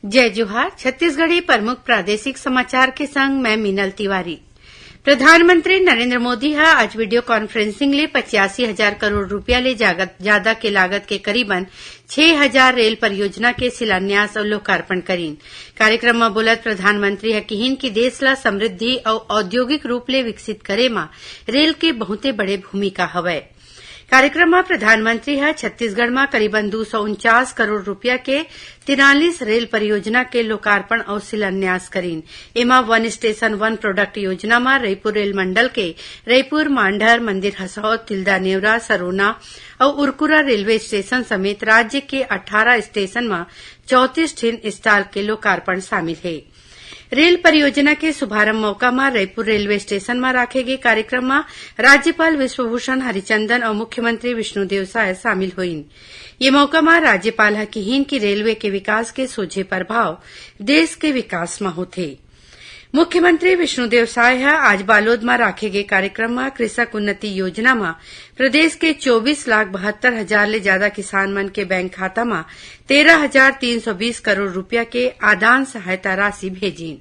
जय जोहार। छत्तीसगढ़ी प्रमुख प्रादेशिक समाचार के संग मैं मीनल तिवारी। प्रधानमंत्री नरेंद्र मोदी ह आज वीडियो कॉन्फ्रेंसिंग ले 85,000 करोड़ रूपया ले ज्यादा के लागत के करीबन 6,000 रेल परियोजना के शिलान्यास और लोकार्पण करीन। कार्यक्रम में बोलत प्रधानमंत्री ह कहिन कि देश ला समृद्धि और औद्योगिक रूप ले विकसित करे मा रेल के बहुते बड़े भूमिका हवय। कार्यक्रम में प्रधानमंत्री ह छत्तीसगढ़ में करीबन 249 करोड़ रूपया के 43 रेल परियोजना के लोकार्पण और शिलान्यास करीन। एमा वन स्टेशन वन प्रोडक्ट योजना में रायपुर रेल मंडल के रायपुर, मांढर, मंदिर हसौद, तिल्दा नेवरा, सरोना और उरकुरा रेलवे स्टेशन समेत राज्य के 18 स्टेशन में 34 ट्रेन स्टॉल के लोकार्पण शामिल है। रेल परियोजना के शुभारंभ मौका में रायपुर रेलवे स्टेशन में राखे गए कार्यक्रम में राज्यपाल विश्वभूषण हरिचंदन और मुख्यमंत्री विष्णुदेव साय शामिल हुईन। ये मौका में राज्यपाल ह कहिन कि रेलवे के विकास के सोझे प्रभाव देश के विकास में होथे। मुख्यमंत्री विष्णुदेव साय आज बालोद में राखे गए कार्यक्रम में कृषक उन्नति योजना में प्रदेश के 24,72,000 ले ज्यादा किसान मन के बैंक खाता में 13,320 करोड़ रूपया के आदान सहायता राशि भेजीन।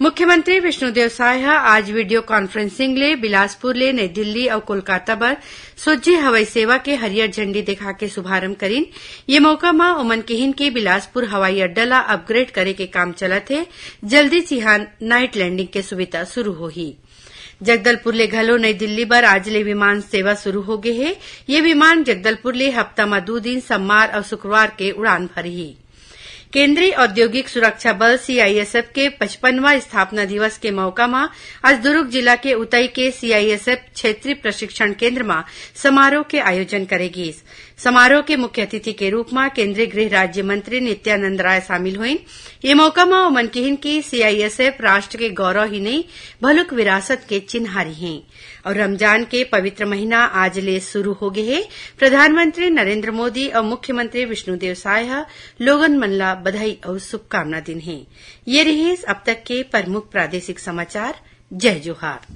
मुख्यमंत्री विष्णुदेव साय आज वीडियो कॉन्फ्रेंसिंग ले बिलासपुर ले नई दिल्ली और कोलकाता बर सोझे हवाई सेवा के हरियर झंडी दिखा के शुभारंभ करीन। ये मौका में ओमन कहिन कि बिलासपुर हवाई अड्डा ला अपग्रेड करे के काम चलत है। जल्दी चिहा नाइट लैंडिंग के सुविधा शुरू होही। जगदलपुर ले घलो नई दिल्ली बर आज ले विमान सेवा शुरू हो गए है। ये विमान जगदलपुर ले हफ्ता में 2 दिन सोमवार और शुक्रवार के उड़ान भरही। केंद्रीय औद्योगिक सुरक्षा बल सीआईएसएफ के 55वां स्थापना दिवस के मौका में आज दुर्ग जिला के उतई के सीआईएसएफ क्षेत्रीय प्रशिक्षण केंद्र में समारोह के आयोजन करेगी। समारोह के मुख्य अतिथि के रूप में केंद्रीय गृह राज्य मंत्री नित्यानंद राय शामिल हुईन। ये मौका में ओमन कहिन कि सीआईएसएफ राष्ट्र के गौरव ही नहीं भलुक विरासत के चिन्हारी हैं और रमजान के पवित्र महीना आज ले शुरू हो गए है। प्रधानमंत्री नरेंद्र मोदी और मुख्यमंत्री विष्णुदेव साय लोगन मन ला बधाई और शुभकामना दिन है। ये रहे अब तक के प्रमुख प्रादेशिक समाचार। जय जोहार।